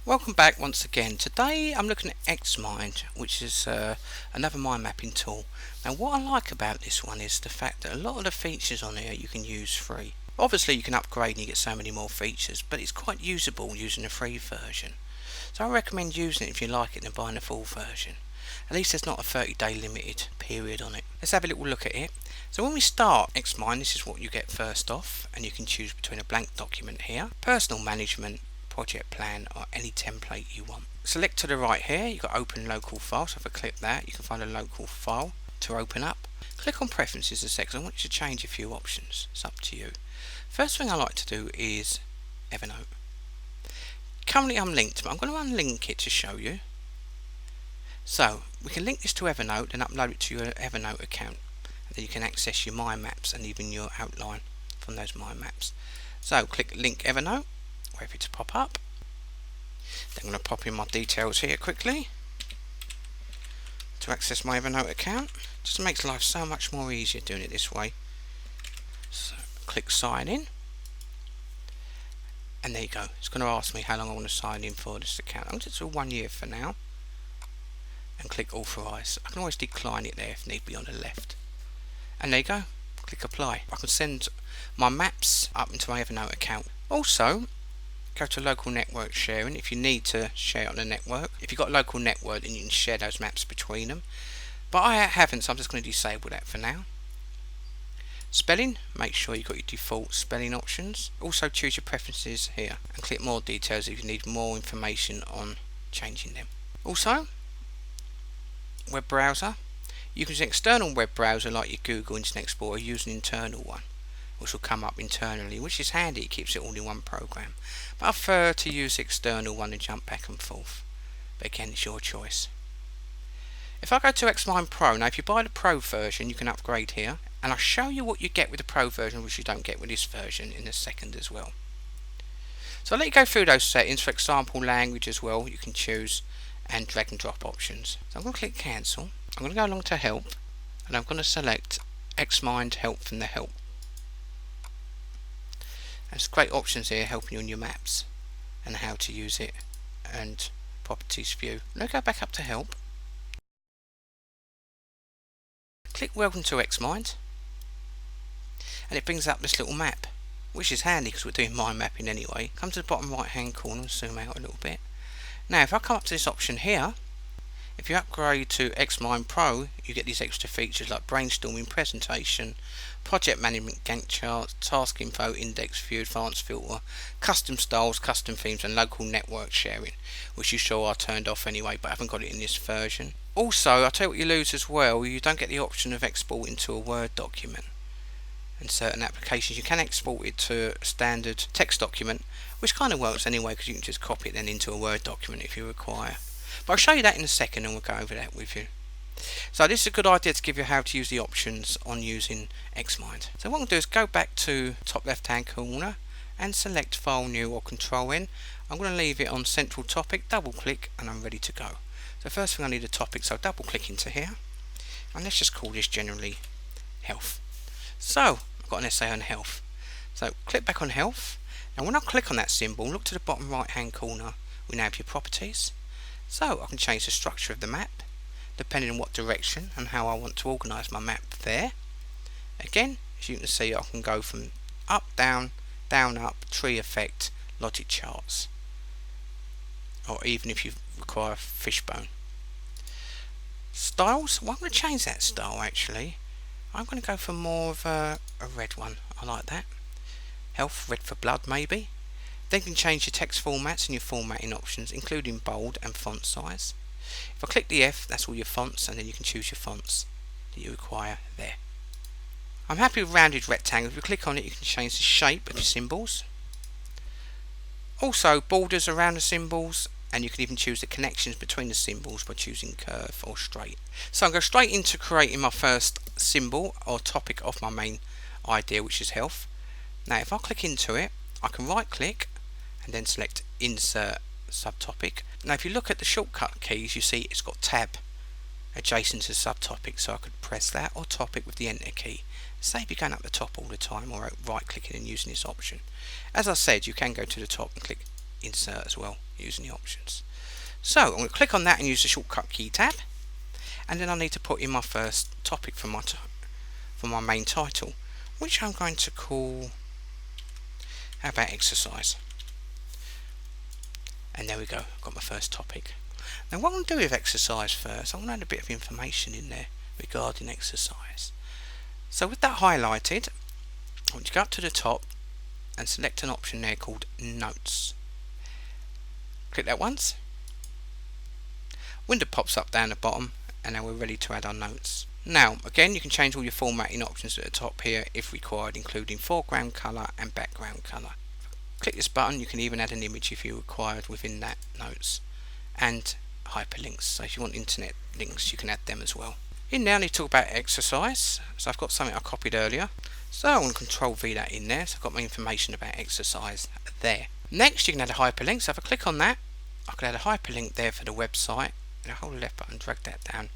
Welcome back once again. Today I'm looking at Xmind, which is another mind mapping tool. Now what I like about this one is the fact that a lot of the features on here you can use free. Obviously you can upgrade and you get so many more features, but it's quite usable using the free version. So I recommend using it if you like it and buying the full version. At least there's not a 30-day limited period on it. Let's have a little look at it. So when we start Xmind, this is what you get first off, and you can choose between a blank document here, personal management, project plan, or any template you want. Select to the right here, you've got open local file, so if I click that you can find a local file to open up. Click on preferences a second. I want you to change a few options, it's up to you. First thing I like to do is Evernote. Currently I'm linked, but I'm going to unlink it to show you. So we can link this to Evernote and upload it to your Evernote account, and then you can access your mind maps and even your outline from those mind maps. So click link Evernote, wait for it to pop up. Then I'm going to pop in my details here quickly to access my Evernote account. Just makes life so much more easier doing it this way. So click sign in, and there you go. It's going to ask me how long I want to sign in for this account. I'm going to do 1 year for now, and click authorize. I can always decline it there if need be on the left, and there you go. Click apply. I can send my maps up into my Evernote account. Also, go to local network sharing if you need to share it on the network. If you've got a local network, then you can share those maps between them, but I haven't, so I'm just going to disable that for now. Spelling, make sure you've got your default spelling options. Also choose your preferences here and click more details if you need more information on changing them. Also, web browser, you can use an external web browser like your Google Internet Explorer, use an internal one which will come up internally, which is handy, it keeps it all in one program. But I prefer to use the external one and jump back and forth, but again it's your choice. If I go to Xmind Pro, now if you buy the Pro version you can upgrade here, and I'll show you what you get with the Pro version which you don't get with this version in a second as well. So I'll let you go through those settings. For example, language as well you can choose, and drag and drop options. So I'm going to click cancel. I'm going to go along to help, and I'm going to select Xmind help from the help. There's great options here helping you on your maps and how to use it, and properties view. Now go back up to help. Click welcome to Xmind, and it brings up this little map, which is handy because we're doing mind mapping anyway. Come to the bottom right hand corner and zoom out a little bit. Now if I come up to this option here, if you upgrade to Xmind Pro you get these extra features like brainstorming, presentation, project management, Gantt charts, task info, index view, advanced filter, custom styles, custom themes, and local network sharing, which you saw are turned off anyway, but I haven't got it in this version. Also, I'll tell you what you lose as well, you don't get the option of exporting to a Word document. In certain applications you can export it to a standard text document, which kind of works anyway because you can just copy it then into a Word document if you require. But I'll show you that in a second and we'll go over that with you. So this is a good idea to give you how to use the options on using Xmind. So what I'm going to do is go back to top left hand corner and select File New or Control N. I'm going to leave it on Central Topic, double click, and I'm ready to go. So first thing I need a topic, so double click into here, and let's just call this generally health. So I've got an essay on health. So click back on health. Now when I click on that symbol, look to the bottom right hand corner, we now have your properties. So I can change the structure of the map depending on what direction and how I want to organise my map there. Again, as you can see, I can go from up, down, down, up, tree effect, logic charts, or even if you require fishbone. Styles, well I'm going to change that style actually. I'm going to go for more of a red one, I like that. Health, red for blood maybe. Then you can change your text formats and your formatting options, including bold and font size. If I click the F, that's all your fonts, and then you can choose your fonts that you require there. I'm happy with rounded rectangles. If you click on it, you can change the shape of your symbols. Also, borders around the symbols, and you can even choose the connections between the symbols by choosing curve or straight. So I'll go straight into creating my first symbol or topic of my main idea, which is health. Now if I click into it, I can right click and then select insert subtopic. Now if you look at the shortcut keys, you see it's got tab adjacent to the subtopic, so I could press that or topic with the enter key. Save you going up the top all the time or right clicking and using this option. As I said, you can go to the top and click insert as well using the options. So I'm going to click on that and use the shortcut key tab, and then I need to put in my first topic for my main title, which I'm going to call, how about exercise? And there we go, I've got my first topic. Now what I'm going to do with exercise first, I'm going to add a bit of information in there regarding exercise. So with that highlighted, I want you to go up to the top and select an option there called Notes. Click that once. Window pops up down the bottom, and now we're ready to add our notes. Now again, you can change all your formatting options at the top here if required, including foreground colour and background colour. Click this button, you can even add an image if you required within that notes, and hyperlinks, so if you want internet links you can add them as well. In there I need to talk about exercise, so I've got something I copied earlier, so I'm going to Control V that in there, so I've got my information about exercise there. Next you can add a hyperlink, so if I click on that I can add a hyperlink there for the website, and I hold the left button, drag that down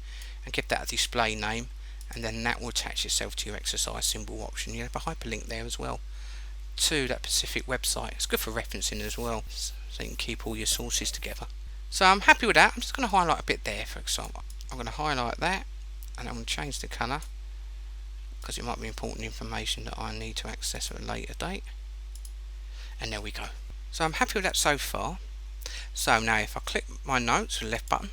and give that a display name, and then that will attach itself to your exercise symbol option. You have a hyperlink there as well to that specific website. It's good for referencing as well, so you can keep all your sources together. So I'm happy with that. I'm just going to highlight a bit there, for example. I'm going to highlight that, and I'm going to change the colour because it might be important information that I need to access at a later date. And there we go. So I'm happy with that so far. So now if I click my notes with the left button,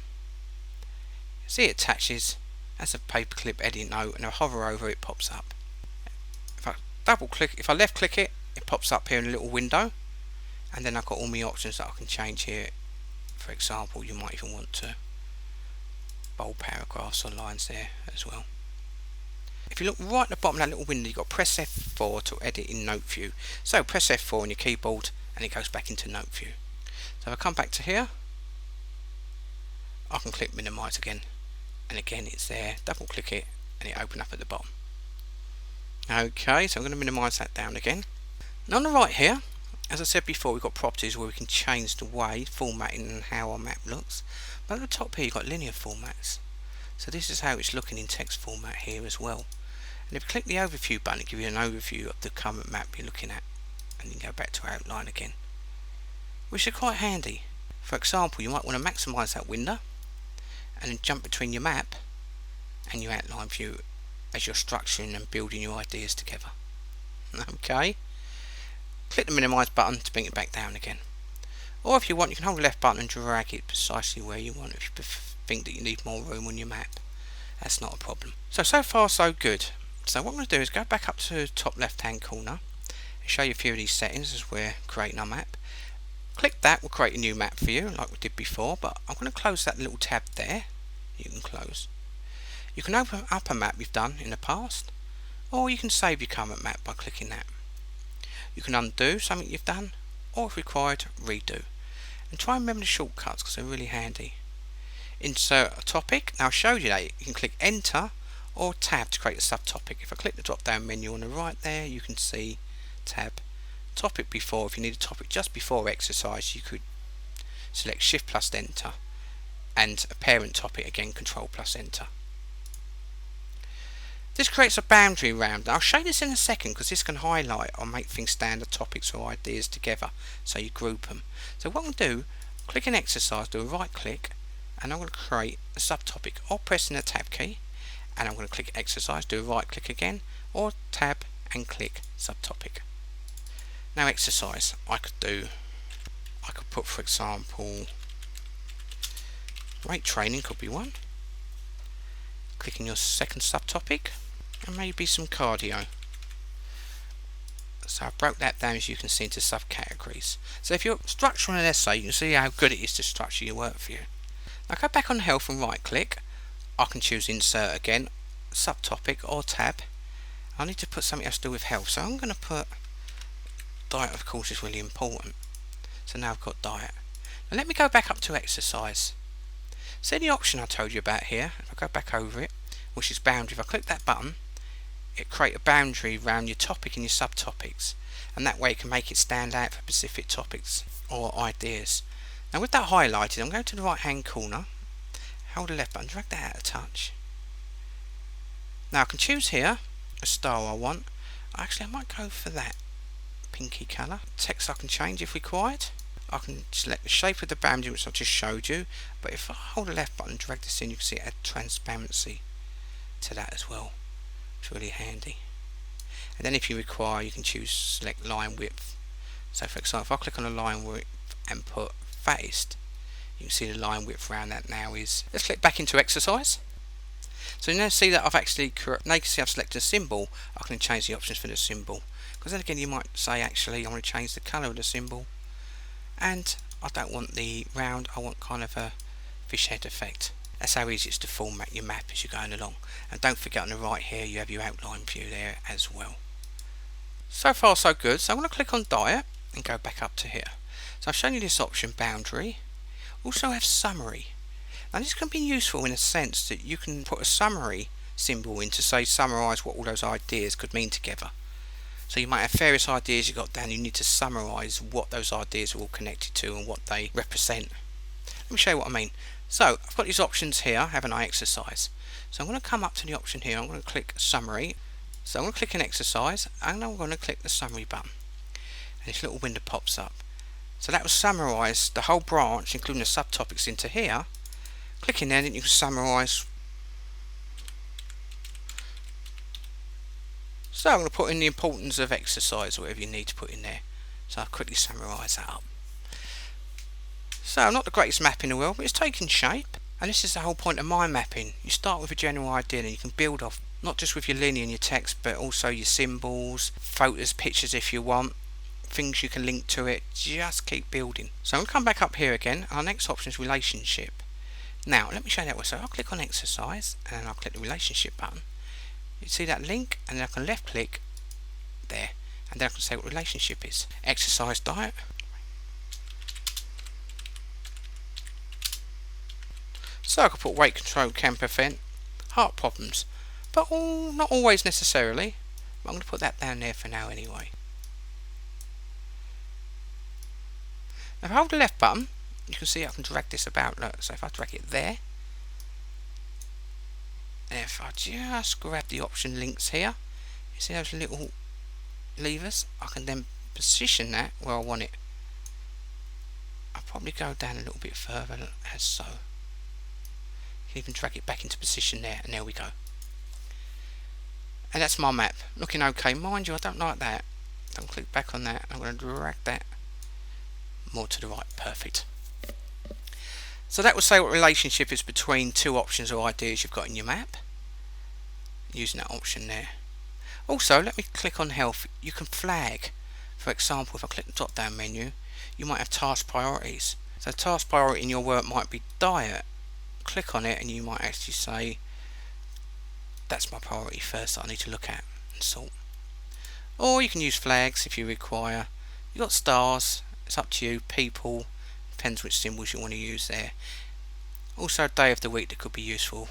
see it attaches as a paperclip edit note, and I hover over it, pops up. If I double click, if I left click it, it pops up here in a little window, and then I've got all my options that I can change here. For example, you might even want to bold paragraphs or lines there as well. If you look right at the bottom of that little window, you've got press F4 to edit in note view. So press F4 on your keyboard and it goes back into note view. So if I come back to here, I can click minimize again, and again it's there, double click it and it opens up at the bottom. Okay, so I'm going to minimize that down again. Now on the right here, as I said before, we've got properties where we can change the way, formatting and how our map looks. But at the top here you've got linear formats. So this is how it's looking in text format here as well. And if you click the overview button, it gives you an overview of the current map you're looking at. And you can go back to outline again, which is quite handy. For example, you might want to maximise that window and then jump between your map and your outline view as you're structuring and building your ideas together. Okay, click the minimize button to bring it back down again, or if you want you can hold the left button and drag it precisely where you want if you think that you need more room on your map. That's not a problem. So far so good. So what I'm going to do is go back up to the top left hand corner and show you a few of these settings as we're creating our map. Click that, will create a new map for you like we did before, but I'm going to close that little tab there. You can close. You can open up a map you've done in the past, or you can save your current map by clicking that. You can undo something you've done, or if required, redo. And try and remember the shortcuts because they're really handy. Insert a topic. Now I showed you that you can click enter or tab to create a subtopic. If I click the drop down menu on the right there, you can see tab topic before. If you need a topic just before exercise, you could select shift plus enter, and a parent topic again, control plus enter. This creates a boundary around. I'll show you this in a second because this can highlight or make things standard topics or ideas together, so you group them. So what I'm going to do, click an exercise, do a right click, and I'm going to create a subtopic, or pressing the tab key, and I'm going to click exercise, do a right click again, or tab and click subtopic. Now exercise, I could put, for example, weight training could be one. Clicking your second subtopic, and maybe some cardio. So I broke that down, as you can see, into subcategories. So if you're structuring an essay, you can see how good it is to structure your work for you. Now go back on health and right click. I can choose insert again, subtopic or tab. I need to put something else to do with health, so I'm going to put diet, of course, is really important. So now I've got diet. Now let me go back up to exercise. See the option I told you about here? If I go back over it, which is boundary, if I click that button, it creates a boundary around your topic and your subtopics, and that way it can make it stand out for specific topics or ideas. Now with that highlighted, I'm going to the right hand corner, hold the left button, drag that out a touch. Now I can choose here a style I want. Actually I might go for that pinky colour. Text I can change if required. I can select the shape of the boundary which I just showed you, but if I hold the left button and drag this in, you can see it adds transparency to that as well. It's really handy. And then if you require, you can choose select line width. So for example, if I click on the line width and put fattest, you can see the line width around that now is. Let's click back into exercise. So you now see that I've actually now you can see I've selected a symbol. I can change the options for the symbol, because then again you might say actually I want to change the colour of the symbol, and I don't want the round, I want kind of a fish head effect. That's how easy it is to format your map as you're going along. And don't forget on the right here you have your outline view there as well. So far so good. So I'm going to click on diet and go back up to here. So I've shown you this option, boundary. Also have summary. Now this can be useful in a sense that you can put a summary symbol in to say summarise what all those ideas could mean together. So you might have various ideas you got down, you need to summarise what those ideas are all connected to and what they represent. Let me show you what I mean. So I've got these options here, haven't I, exercise. So I'm going to come up to the option here, I'm going to click summary. So I'm going to click in exercise and I'm going to click the summary button. And this little window pops up. So that will summarise the whole branch, including the subtopics, into here. Clicking there and you can summarise. So I'm going to put in the importance of exercise or whatever you need to put in there. So I'll quickly summarise that up. So not the greatest map in the world, but it's taking shape. And this is the whole point of mind mapping. You start with a general idea and you can build off, not just with your linear and your text, but also your symbols, photos, pictures if you want, things you can link to it. Just keep building. So I'm going to come back up here again. Our next option is relationship. Now let me show you that way. So I'll click on exercise and I'll click the relationship button. You see that link, and then I can left click there, and then I can say what relationship is. Exercise diet. So I could put weight control can prevent heart problems, but not always necessarily. But I'm going to put that down there for now anyway. Now if I hold the left button, you can see I can drag this about. Look, so if I drag it there, and if I just grab the option links here, you see those little levers, I can then position that where I want it. I'll probably go down a little bit further as so. You can even drag it back into position there, and there we go. And that's my map, looking okay. Mind you, I don't like that. Don't click back on that. I'm going to drag that more to the right. Perfect. So that will say what relationship is between two options or ideas you've got in your map, using that option there. Also, let me click on health. You can flag. For example, if I click the drop down menu, you might have task priorities. So task priority in your work might be diet. Click on it and you might actually say that's my priority first that I need to look at and sort. Or you can use flags if you require. You've got stars, it's up to you. People, depends which symbols you want to use there. Also a day of the week that could be useful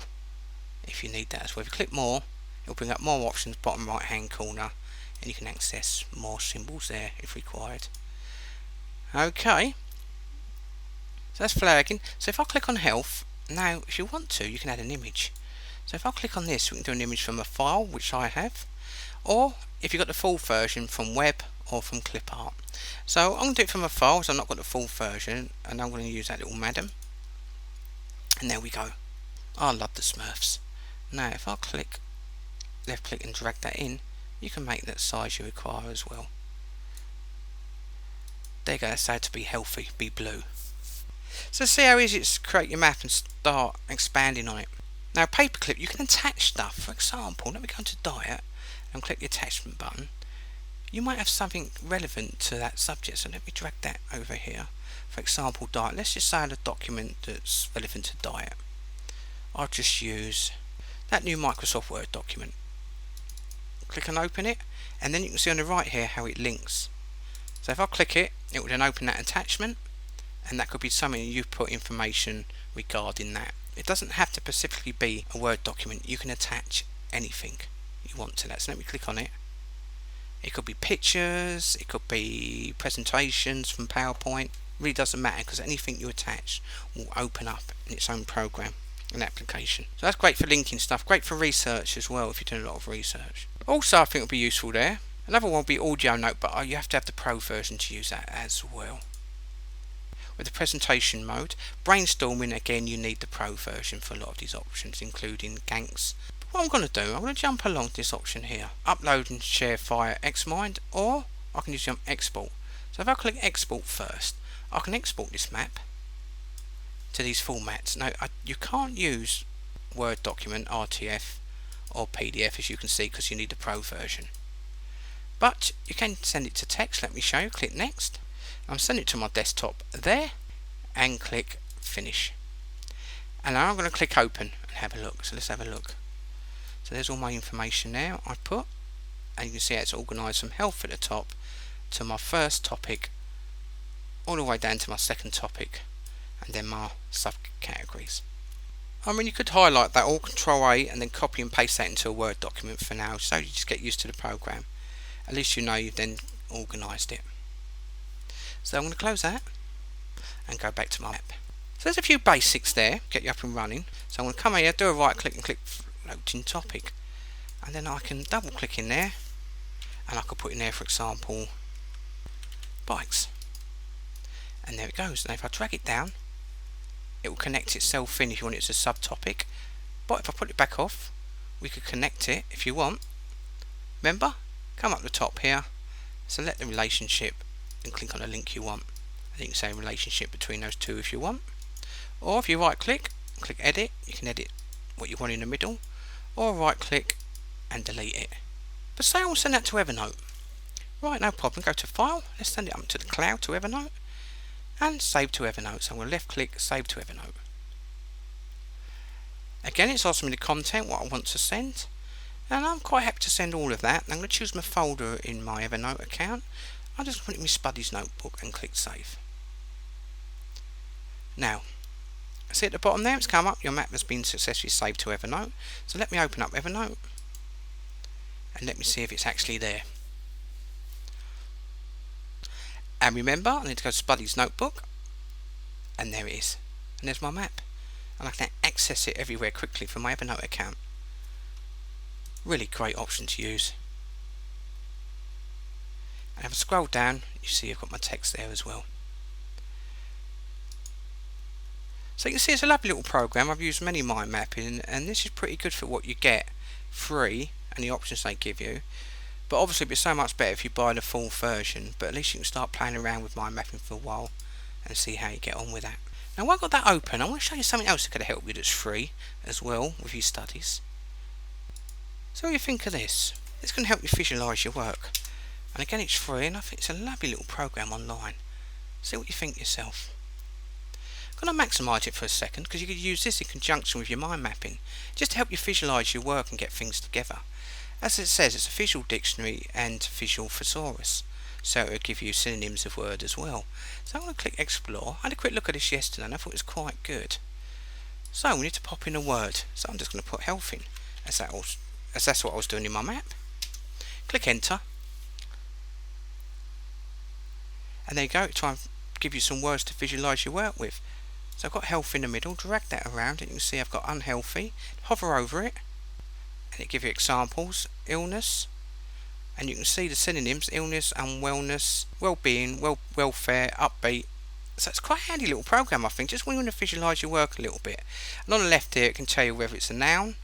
if you need that as well. If you click more, it'll bring up more options, bottom right hand corner, and you can access more symbols there if required. Okay, so that's flagging. So if I click on health, now if you want to, you can add an image. So if I click on this, we can do an image from a file, which I have, or if you've got the full version from web or from clip art. So I'm going to do it from a file, so I've not got the full version, and I'm going to use that little madam. And there we go. I love the Smurfs. Now if I click, left click and drag that in, you can make that size you require as well. There you go, that's how to be healthy, be blue. So see how easy it is to create your map and start expanding on it. Now paperclip, you can attach stuff. For example, let me go into diet and click the attachment button. You might have something relevant to that subject, so let me drag that over here. For example, diet. Let's just say I had a document that's relevant to diet. I'll just use that new Microsoft Word document. Click and open it, and then you can see on the right here how it links. So if I click it, it will then open that attachment, and that could be something you put information regarding that. It doesn't have to specifically be a Word document. You can attach anything you want to that. So let me click on it. It could be pictures, it could be presentations from PowerPoint. It really doesn't matter, because anything you attach will open up in its own program, an application. So that's great for linking stuff, great for research as well if you're doing a lot of research. Also I think it'll be useful there. Another one will be audio note, but you have to have the pro version to use that as well. with the presentation mode. Brainstorming, again, you need the pro version for a lot of these options, including Ganks. But what I'm going to do, I'm going to jump along to this option here, upload and share via Xmind, or I can just jump export. So if I click export first, I can export this map to these formats. Now you can't use Word document, RTF or PDF, as you can see, because you need the pro version. But you can send it to text. Let me show you. Click next. I'm sending it to my desktop there, and click finish. And now I'm going to click open and have a look. So let's have a look. So there's all my information now I put, and you can see how it's organised from health at the top to my first topic all the way down to my second topic, and then my subcategories. I mean, you could highlight that, or Control A and then copy and paste that into a Word document for now, so you just get used to the program. At least you know you've then organised it. So I'm going to close that and go back to my map. So there's a few basics there, get you up and running. So I'm going to come here, do a right click and click floating topic, and then I can double click in there, and I could put in there, for example, bikes, and there it goes. Now if I drag it down, it will connect itself in if you want it as a subtopic, but if I put it back off, we could connect it if you want. Remember, come up the top here, select the relationship and click on the link you want, and you can say relationship between those two if you want. Or if you right click, click edit, you can edit what you want in the middle, or right click and delete it. But say I want to send that to Evernote. Right, no problem, go to file, let's send it up to the cloud to Evernote, and save to Evernote. So I'm going to left click, save to Evernote. Again, it's asking me the content, what I want to send, and I'm quite happy to send all of that. I'm going to choose my folder in my Evernote account. I'll just put it in my Spuddy's notebook and click save. Now, see at the bottom there, it's come up, your map has been successfully saved to Evernote. So let me open up Evernote and let me see if it's actually there. And remember, I need to go to Spuddy's notebook, and there it is. And there's my map. And I can access it everywhere quickly from my Evernote account. Really great option to use. And if I scroll down, you see I've got my text there as well. So you can see it's a lovely little program. I've used many mind mapping, and this is pretty good for what you get free and the options they give you. But obviously it'd be so much better if you buy the full version, but at least you can start playing around with mind mapping for a while and see how you get on with that. Now while I've got that open, I want to show you something else that could help you that's free as well with your studies. So what do you think of this? It's going to help you visualise your work. And again, it's free, and I think it's a lovely little program online. See what you think yourself. I'm going to maximise it for a second, because you could use this in conjunction with your mind mapping, just to help you visualise your work and get things together. As it says, it's a visual dictionary and visual thesaurus, so it will give you synonyms of word as well. So I'm going to click explore. I had a quick look at this yesterday and I thought it was quite good. So we need to pop in a word, so I'm just going to put health in, as that's what I was doing in my map. Click enter, and there you go, try and give you some words to visualise your work with. So I've got health in the middle, drag that around, and you can see I've got unhealthy, hover over it, and it gives you examples, illness, and you can see the synonyms, illness, unwellness, well-being, welfare, upbeat. So it's quite a handy little program, I think, just when you want to visualise your work a little bit. And on the left here, it can tell you whether it's a noun,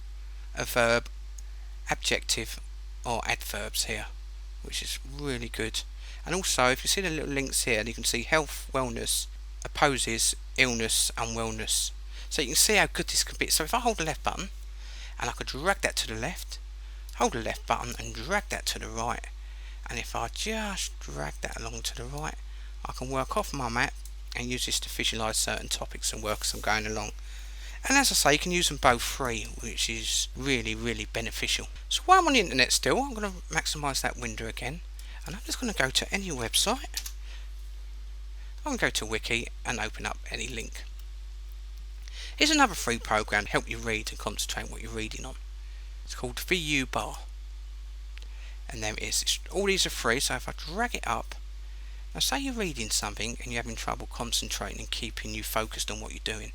a verb, adjective, or adverbs here, which is really good. And also, if you see the little links here, you can see health, wellness, opposes, illness, unwellness. So you can see how good this could be. So if I hold the left button, and I could drag that to the left, hold the left button and drag that to the right, and if I just drag that along to the right, I can work off my map and use this to visualise certain topics and work as I'm going along. And as I say, you can use them both free, which is really, really beneficial. So while I'm on the internet still, I'm going to maximise that window again, and I'm just going to go to any website. I'm going to go to Wiki and open up any link. Here's another free program to help you read and concentrate on what you're reading on. It's called VU Bar. And there it is. All these are free, so if I drag it up, now say you're reading something and you're having trouble concentrating and keeping you focused on what you're doing.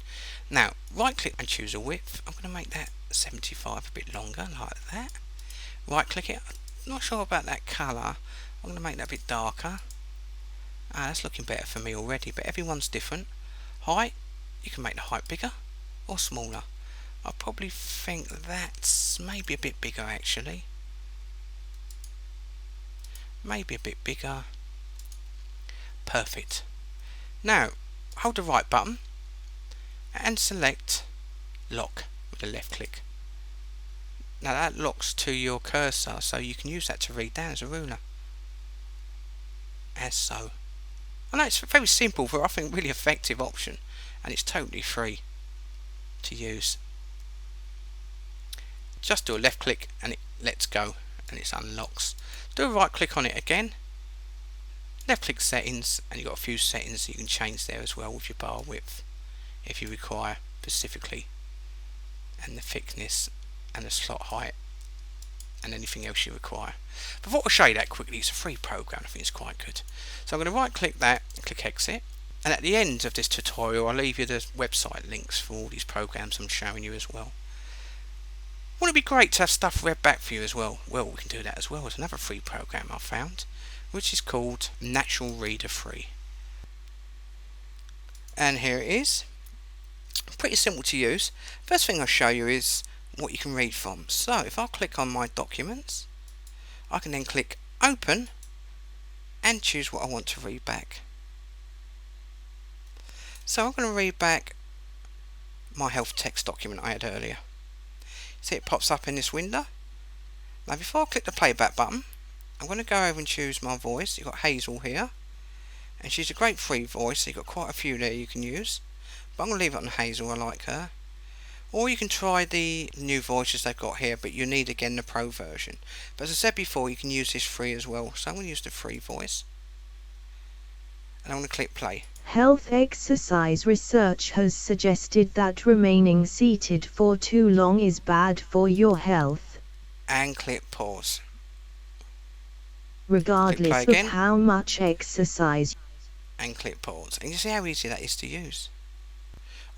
Now, right click and choose a width. I'm going to make that 75, a bit longer, like that. Right click it. I'm not sure about that colour. I'm going to make that a bit darker. That's looking better for me already, but everyone's different. Height, you can make the height bigger or smaller. I probably think that's maybe a bit bigger actually. Maybe a bit bigger. Perfect. Now, hold the right button and select lock with the left click. Now that locks to your cursor, so you can use that to read down as a ruler. As so. I know it's a very simple, but I think really effective option, and it's totally free to use. Just do a left click and it lets go and it unlocks. Do a right click on it again, left click settings, and you've got a few settings that you can change there as well with your bar width if you require specifically, and the thickness and the slot height and anything else you require. Before I show you that quickly, it's a free program, I think it's quite good. So I'm going to right click that and click exit, and at the end of this tutorial I'll leave you the website links for all these programs I'm showing you as well. Wouldn't it be great to have stuff read back for you as well? Well, we can do that as well. There's another free program I found, which is called Natural Reader Free. And here it is. Pretty simple to use. First thing I'll show you is what you can read from. So if I click on my documents, I can then click open and choose what I want to read back. So I'm going to read back my health text document I had earlier. See, it pops up in this window. Now before I click the playback button, I'm going to go over and choose my voice. You've got Hazel here, and she's a great free voice, so you've got quite a few there you can use, but I'm going to leave it on Hazel, I like her. Or you can try the new voices they've got here, but you need again the pro version. But as I said before, you can use this free as well, so I'm going to use the free voice, and I'm going to click play. Health exercise research has suggested that remaining seated for too long is bad for your health. And click pause. Regardless click of how much exercise. And click pause. And you see how easy that is to use.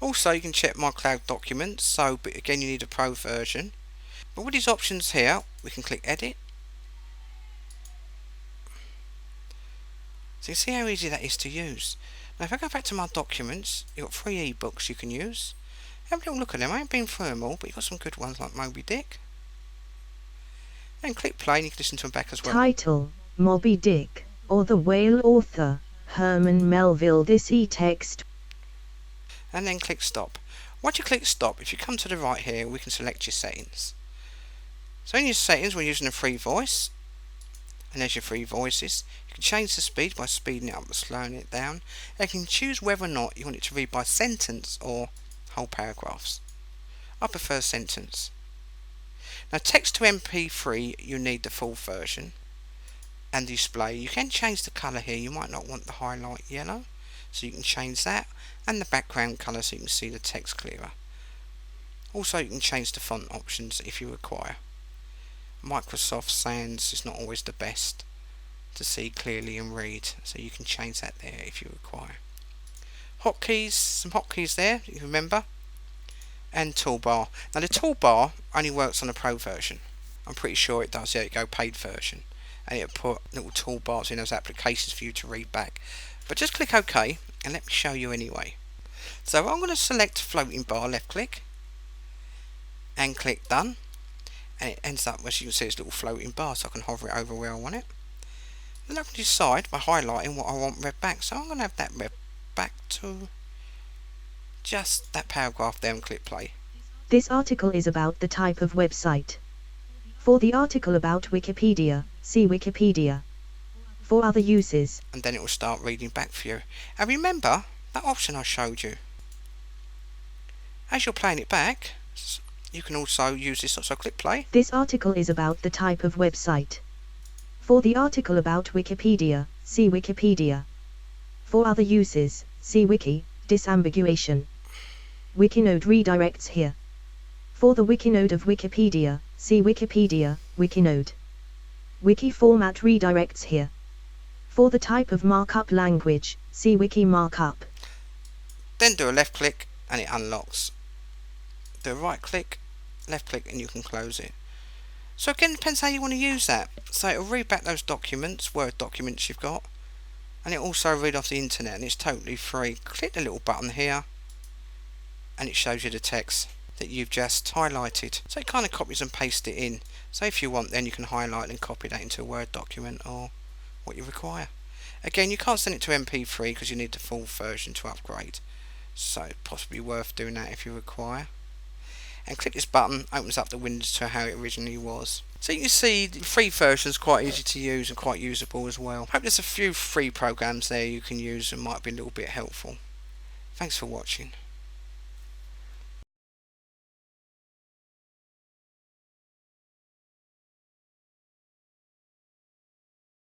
Also, you can check my cloud documents, so but again you need a pro version. But with these options here, we can click edit. So you see how easy that is to use. Now if I go back to my documents, you've got 3 ebooks you can use. Have a little look at them. I ain't been through them all, but you've got some good ones like Moby Dick. And click play and you can listen to them back as well. Title, Moby Dick, or The Whale. Author, Herman Melville. This e-text. And then click stop. Once you click stop, if you come to the right here, we can select your settings. So in your settings, we're using a free voice. And there's your free voices. You can change the speed by speeding it up or slowing it down. And you can choose whether or not you want it to read by sentence or whole paragraphs. I prefer sentence. Now text to MP3, you need the full version. And display, you can change the colour here. You might not want the highlight yellow, so you can change that, and the background colour so you can see the text clearer. Also you can change the font options if you require. Microsoft Sans is not always the best to see clearly and read, so you can change that there if you require. Hotkeys, some hotkeys there, you remember, and toolbar. Now the toolbar only works on the pro version. I'm pretty sure it does. There you go, paid version, and it'll put little toolbars in those applications for you to read back. But just click OK and let me show you anyway. So I'm going to select floating bar, left click, and click done. And it ends up, as you can see, this little floating bar, so I can hover it over where I want it. Then I can decide by highlighting what I want read back. So I'm going to have that read back to just that paragraph there and click play. This article is about the type of website. For the article about Wikipedia, see Wikipedia. For other uses. And then it will start reading back for you. And remember that option I showed you. As you're playing it back, you can also use this, so click play. This article is about the type of website. For the article about Wikipedia, see Wikipedia. For other uses, see Wiki, disambiguation. Wikinode redirects here. For the Wikinode of Wikipedia, see Wikipedia, Wikinode. Wiki format redirects here. For the type of markup language, see Wiki markup. Then do a left click and it unlocks. Do a right click, left click, and you can close it. So again, it depends how you want to use that. So it'll read back those documents, Word documents you've got, and it also read off the internet, and it's totally free. Click the little button here and it shows you the text that you've just highlighted. So it kind of copies and pastes it in. So if you want, then you can highlight and copy that into a Word document or what you require. Again, you can't send it to MP3 because you need the full version to upgrade. So possibly worth doing that if you require. And click this button, opens up the windows to how it originally was. So you can see the free version is quite easy to use and quite usable as well. Hope there's a few free programs there you can use and might be a little bit helpful. Thanks for watching.